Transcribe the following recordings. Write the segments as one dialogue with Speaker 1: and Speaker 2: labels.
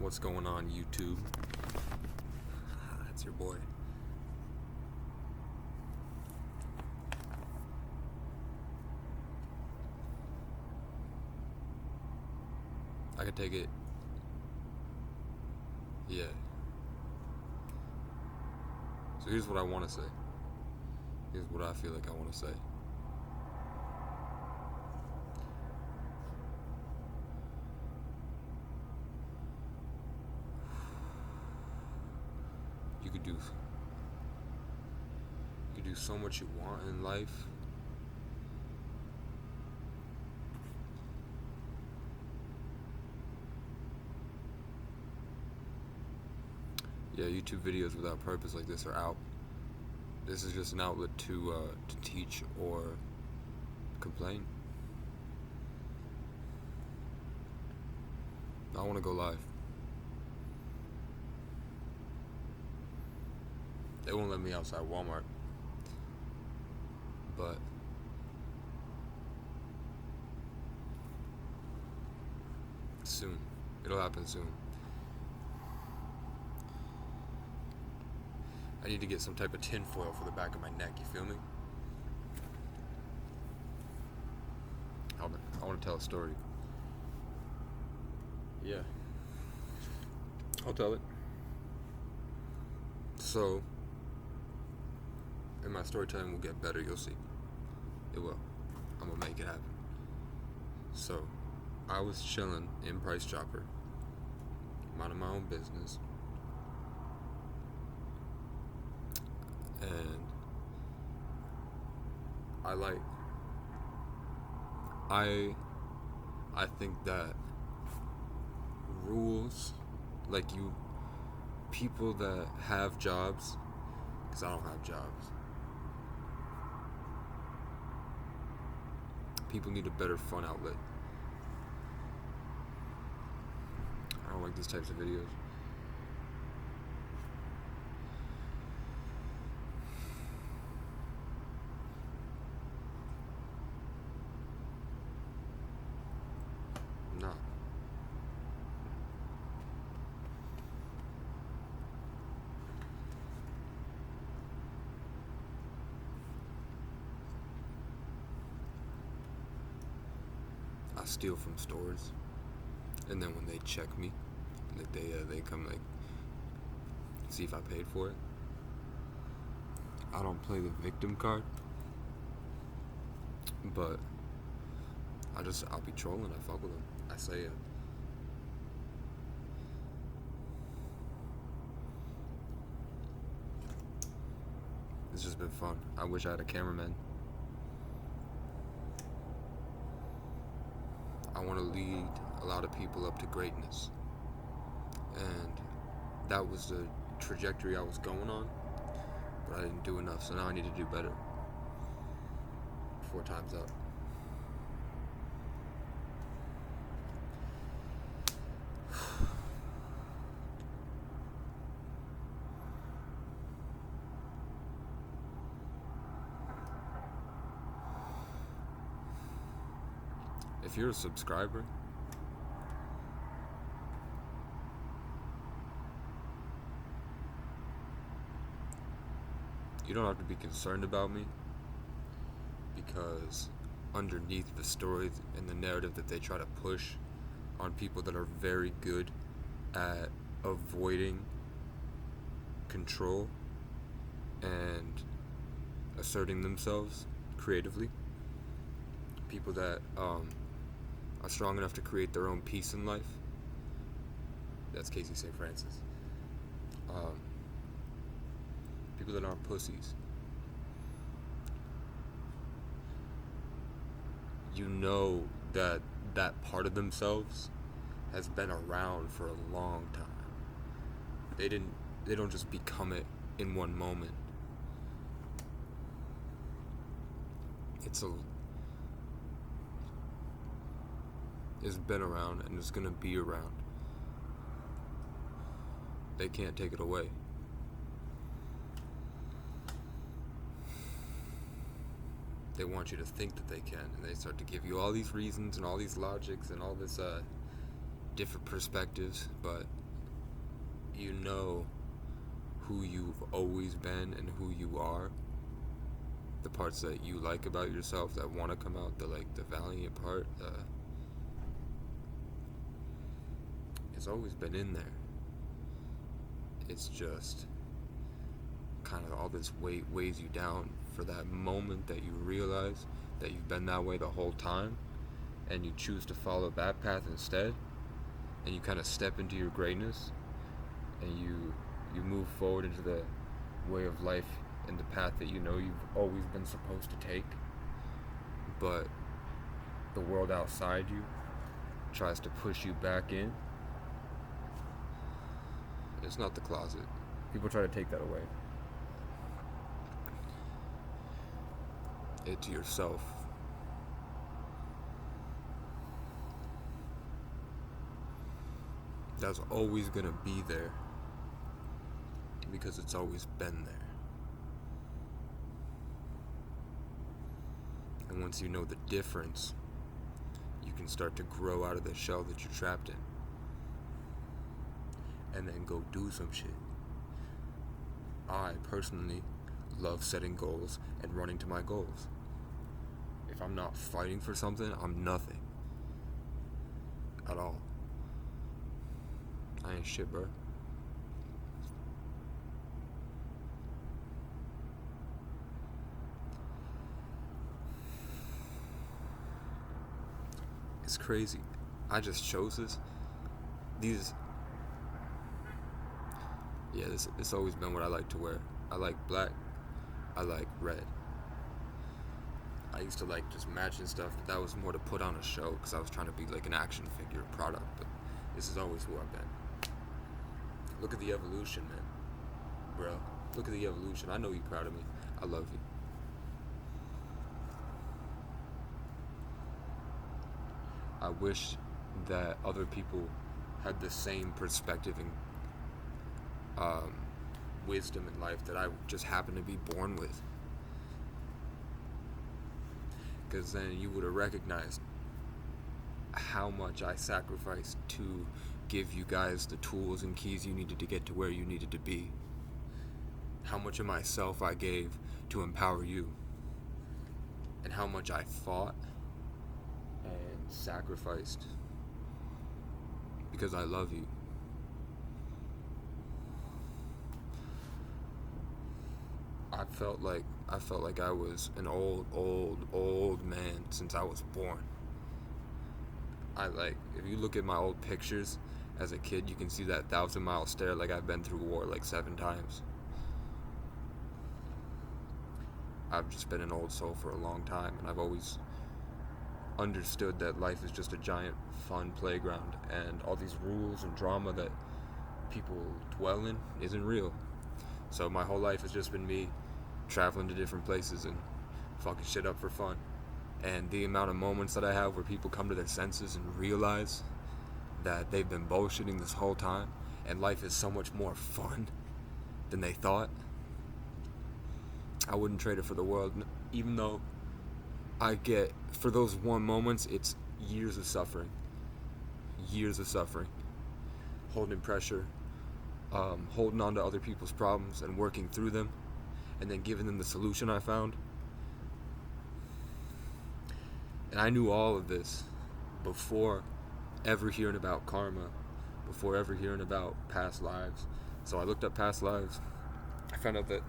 Speaker 1: What's going on, YouTube? It's your boy. I could take it. Yeah. So here's what I want to say. Here's what I feel like I want to say. You could do so much you want in life. Yeah, YouTube videos without purpose like this are out. This is just an outlet to teach or complain. I want to go live. They won't let me outside Walmart. But soon. It'll happen soon. I need to get some type of tinfoil for the back of my neck, you feel me? I want to tell a story. Yeah. I'll tell it. So, and my story time will get better, you'll see. It will. I'm gonna make it happen. So, I was chilling in Price Chopper, minding my own business, and I think that rules, like people that have jobs, because I don't have jobs, people need a better fun outlet. I don't like these types of videos. Nah. I steal from stores, and then when they check me, like they come like see if I paid for it. I don't play the victim card, but I'll be trolling. I fuck with them. I say it. It's just been fun. I wish I had a cameraman. I want to lead a lot of people up to greatness. And that was the trajectory I was going on, but I didn't do enough, so now I need to do better. 4 times up. If you're a subscriber, you don't have to be concerned about me, because underneath the story and the narrative that they try to push on people that are very good at avoiding control and asserting themselves creatively, people that are strong enough to create their own peace in life. That's Casey St. Francis. People that aren't pussies. You know that part of themselves has been around for a long time. They don't just become it in one moment. It's been around and it's gonna be around. They can't take it away. They want you to think that they can, and they start to give you all these reasons and all these logics and all this different perspectives, but you know who you've always been and who you are, the parts that you like about yourself that want to come out, the valiant part, it's always been in there. It's just kind of all this weight weighs you down for that moment that you realize that you've been that way the whole time, and you choose to follow that path instead, and you kind of step into your greatness, and you move forward into the way of life and the path that you know you've always been supposed to take, but the world outside you tries to push you back in. It's not the closet. People try to take that away. It's yourself. That's always gonna be there because it's always been there. And once you know the difference, you can start to grow out of the shell that you're trapped in. And then go do some shit. I personally love setting goals and running to my goals. If I'm not fighting for something, I'm nothing. At all. I ain't shit, bro. It's crazy. I just chose this. It's always been what I like to wear. I like black. I like red. I used to like just matching stuff, but that was more to put on a show because I was trying to be like an action figure product. But this is always who I've been. Look at the evolution, man. Bro, look at the evolution. I know you're proud of me. I love you. I wish that other people had the same perspective and wisdom in life that I just happen to be born with. Because then you would have recognized how much I sacrificed to give you guys the tools and keys you needed to get to where you needed to be. How much of myself I gave to empower you. And how much I fought and sacrificed because I love you. I felt like I was an old man since I was born. If you look at my old pictures as a kid, you can see that 1,000-mile stare like I've been through war like 7 times. I've just been an old soul for a long time, and I've always understood that life is just a giant fun playground, and all these rules and drama that people dwell in isn't real. So my whole life has just been me traveling to different places and fucking shit up for fun. And the amount of moments that I have where people come to their senses and realize that they've been bullshitting this whole time and life is so much more fun than they thought, I wouldn't trade it for the world. Even though I get, for those one moments, it's years of suffering. Holding pressure, holding on to other people's problems and working through them, and then giving them the solution I found. And I knew all of this before ever hearing about karma, before ever hearing about past lives. So I looked up past lives. I found out that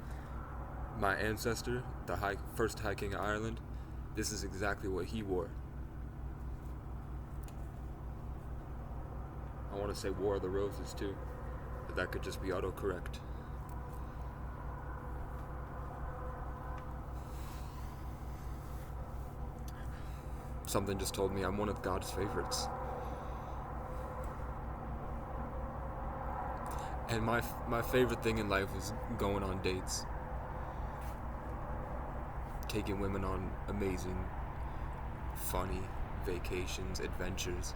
Speaker 1: my ancestor, the first High King of Ireland, this is exactly what he wore. I want to say War of the Roses too, but that could just be autocorrect. Something just told me I'm one of God's favorites. And my favorite thing in life is going on dates. Taking women on amazing, funny vacations, adventures.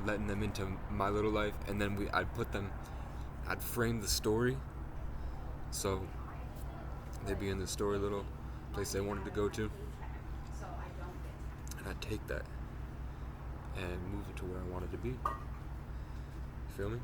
Speaker 1: Letting them into my little life. And then I'd frame the story. So they'd be in the story little place they wanted to go to. And I'd take that and move it to where I wanted to be. You feel me?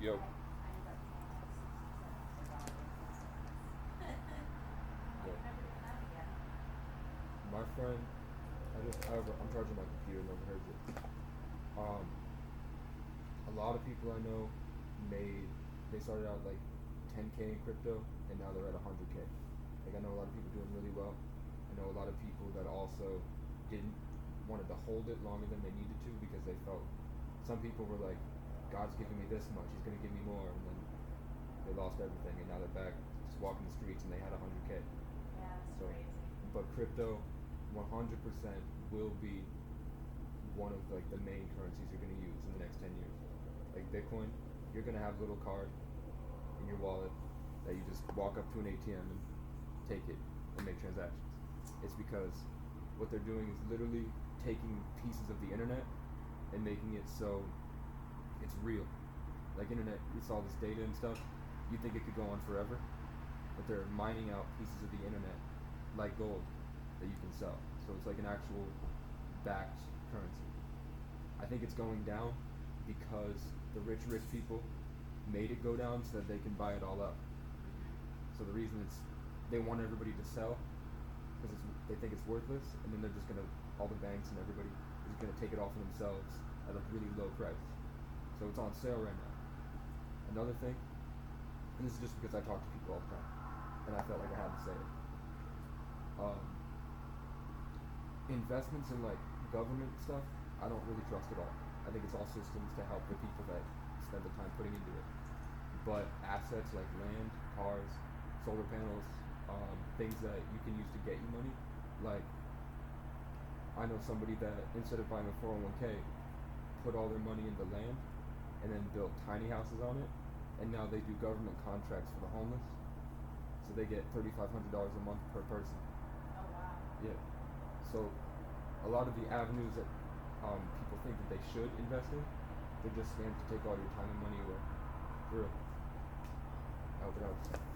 Speaker 1: Yo. Yo. My friend, I'm charging my computer, no one heard it. Um, a lot of people I know they started out like 10K in crypto, and now they're at 100K. Like I know a lot of people doing really well. I know a lot of people that also didn't wanted to hold it longer than they needed to because they felt some people were like, God's giving me this much, He's gonna give me more, and then they lost everything, and now they're back just walking the streets, and they had 100K.
Speaker 2: Yeah, that's
Speaker 1: So,
Speaker 2: crazy.
Speaker 1: but crypto, 100% will be one of like the main currencies you're gonna use in the next 10 years. Like Bitcoin, you're gonna have a little card in your wallet that you just walk up to an ATM and take it and make transactions. It's because what they're doing is literally taking pieces of the internet and making it so it's real. Like internet, it's all this data and stuff. You think it could go on forever, but they're mining out pieces of the internet like gold that you can sell. So it's like an actual backed currency. I think it's going down because the rich people made it go down so that they can buy it all up. So the reason they want everybody to sell because they think it's worthless, and then they're just gonna all the banks and everybody is just gonna take it all for themselves at a really low price. So it's on sale right now. Another thing, and this is just because I talk to people all the time, and I felt like I had to say it. Um, Investments in like government stuff, I don't really trust at all. I think it's all systems to help the people that spend the time putting into it. But assets like land, cars, solar panels, things that you can use to get you money, like I know somebody that instead of buying a 401k, put all their money into land and then built tiny houses on it, and now they do government contracts for the homeless, so they get $3,500 a month per person.
Speaker 2: Oh, wow.
Speaker 1: Yeah. So a lot of the avenues that people think that they should invest in, they're just scams to take all your time and money away. For real. I hope it helps.